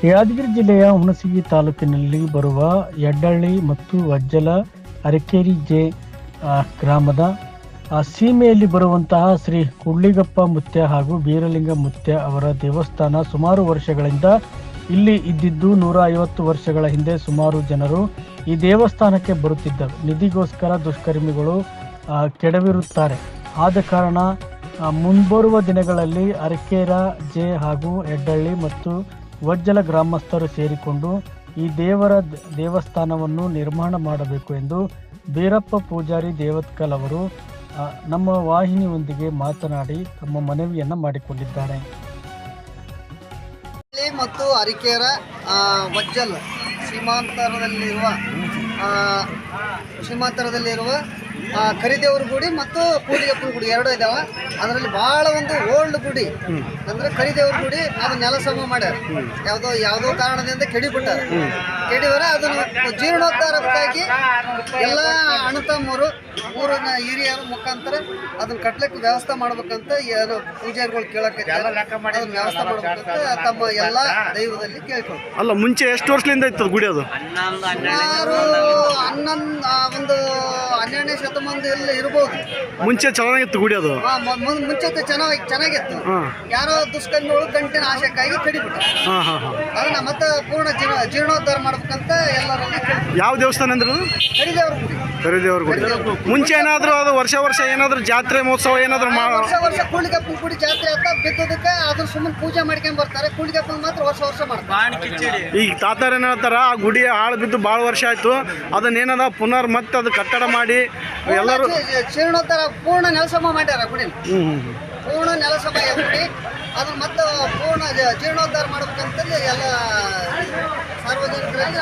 ಯಾದಗಿರಿ ಜಿಲ್ಲೆಯ ಹುಣಸಗಿ ತಾಲೂಕಿನಲ್ಲಿ ಬರುವ ಯಡ್ಡಳ್ಳಿ ಮತ್ತು ವಜ್ಜಲ ಅರಕೇರಿ ಜೆ ಗ್ರಾಮದ ಸೀಮೆಯಲ್ಲಿ ಬರುವಂತಹ ಶ್ರೀ ಕುಳ್ಳಿಗಪ್ಪ ಮುತ್ಯ ಹಾಗೂ ಬೀರಲಿಂಗ ಮುತ್ಯ ಅವರ ದೇವಸ್ಥಾನ ಸುಮಾರು ವರ್ಷಗಳಿಂದ ಇಲ್ಲಿ ಇದ್ದಿದ್ದು. 150 ವರ್ಷಗಳ ಹಿಂದೆ ಸುಮಾರು ಜನರು ಈ ದೇವಸ್ಥಾನಕ್ಕೆ ಬರುತ್ತಿದ್ದರು. ನಿಧಿಗೋಸ್ಕರ ದುಷ್ಕರ್ಮಿಗಳು ಕೆಡವಿರುತ್ತಾರೆ. ಆದ ಕಾರಣ ಮುಂಬರುವ ದಿನಗಳಲ್ಲಿ ಅರಕೇರ ಜೆ ಹಾಗೂ ಯಡ್ಡಳ್ಳಿ ಮತ್ತು ವಜ್ಜಲ ಗ್ರಾಮಸ್ಥರು ಸೇರಿಕೊಂಡು ಈ ದೇವಸ್ಥಾನವನ್ನು ನಿರ್ಮಾಣ ಮಾಡಬೇಕು ಎಂದು ಬೀರಪ್ಪ ಪೂಜಾರಿ ದೇವತ್ಕಲ್ ಅವರು ನಮ್ಮ ವಾಹಿನಿಯೊಂದಿಗೆ ಮಾತನಾಡಿ ತಮ್ಮ ಮನವಿಯನ್ನು ಮಾಡಿಕೊಂಡಿದ್ದಾರೆ. ಮತ್ತು ಅರಕೇರ ವಜ್ಜಲ್ ಸೀಮಾಂತರದಲ್ಲಿರುವ ಕರಿದೇವ್ರ ಗುಡಿ ಮತ್ತು ಕೂಲಿಗಪ್ಪನ ಗುಡಿ ಎರಡು ಇದಾವೆ. ಅದರಲ್ಲಿ ಭಾಳ ಒಂದು ಓಲ್ಡ್ ಗುಡಿ ಅಂದ್ರೆ ಕರಿದೇವ್ರ ಗುಡಿ. ಅದು ನೆಲಸಮ ಮಾಡ್ಯಾರ, ಯಾವುದೋ ಕಾರಣದಿಂದ ಕೆಡಿವರ ಅದನ್ನು ಜೀರ್ಣೋದ್ಧಾರಕ್ಕಾಗಿ ಎಲ್ಲ ಅಣ್ಣತಮ್ಮರು ಊರಿನ ಹಿರಿಯರ ಮುಖಾಂತರ ಅದನ್ನ ಕಟ್ಲಿಕ್ಕೆ ವ್ಯವಸ್ಥೆ ಮಾಡ್ಬೇಕಂತ ಏನು ಪೂಜಾರಿಗಳು ಕೇಳಕ್ಕೆ ಅದನ್ನ ವ್ಯವಸ್ಥೆ ಮಾಡ್ಬೇಕಂತ ತಮ್ಮ ಎಲ್ಲ ದೈವದಲ್ಲಿ ಕೇಳ್ಕೊಂಡು. ಅಲ್ಲ, ಮುಂಚೆ ಎಷ್ಟು ವರ್ಷದಿಂದ ಇತ್ತು ಗುಡಿ? ಅದು ಸುಮಾರು 12ನೇ ಶತಮಾನದಲ್ಲಿ ಇರ್ಬೋದು. ಮುಂಚೆ ಚೆನ್ನಾಗಿತ್ತು ಗುಡಿ ಅದು. ಮುಂಚೆ ಚೆನ್ನಾಗಿತ್ತು. ಯಾರೋ ದುಷ್ಕರ್ಮಿಗಳು ಗಂಟಿನ ಆಶಕ್ಕಾಗಿ ಕಡಿಬಿಟ್ಟು ಅದನ್ನ ಮತ್ತೆ ಪೂರ್ಣ ಜೀರ್ಣೋದ್ಧಾರ ಮಾಡ್ಬೇಕಂತ ಎಲ್ಲರಲ್ಲಿ. ಯಾವ ದೇವಸ್ಥಾನ ಅಂದ್ರೆ? ಕರಿದೇವ್ರ ಗುಡಿ. ಮುಂಚೆ ಏನಾದ್ರು ಅದು ವರ್ಷ ಏನಾದ್ರು ಜಾತ್ರೆ ಮಹೋತ್ಸವ ಏನಾದ್ರು ವರ್ಷ ಕೂಲಿಗಪ್ಪನ ಗುಡಿ ಜಾತ್ರೆ ಅಂತ ಬಿದ್ದದಕ್ಕೆ ಅದನ್ನ ಸುಮ್ಮನೆ ಪೂಜೆ ಮಾಡ್ಕೊಂಡ್ ಬರ್ತಾರೆ. ಕೂಲಿಗಪ್ಪನ ಮಾತ್ರ ವರ್ಷ ಮಾಡ್ತಾರೆ. ಈಗ ತಾತಾರ ಏನ್ ಹೇಳ್ತಾರ, ಆ ಗುಡಿ ಹಾಳು ಬಿದ್ದು ಭಾಳ ವರ್ಷ ಆಯ್ತು, ಅದನ್ನೇನದ ಪುನರ್ ಮತ್ತೆ ಅದು ಕಟ್ಟಡ ಮಾಡಿ ಎಲ್ಲರೂ ಜೀರ್ಣೋದ್ಧಾರ ಪೂರ್ಣ ನೆಲಸಮ ಮಾಡ್ಯಾರ ಗುಡಿ. ಪೂರ್ಣ ನೆಲಸಮ ಗುಡಿ ಅದನ್ನ ಮತ್ತೆ ಪೂರ್ಣ ಜೀರ್ಣೋದ್ಧಾರ ಮಾಡ್ಬೇಕಂತಲ್ಲಿ ಎಲ್ಲ ಸಾರ್ವಜನಿಕರಲ್ಲಿ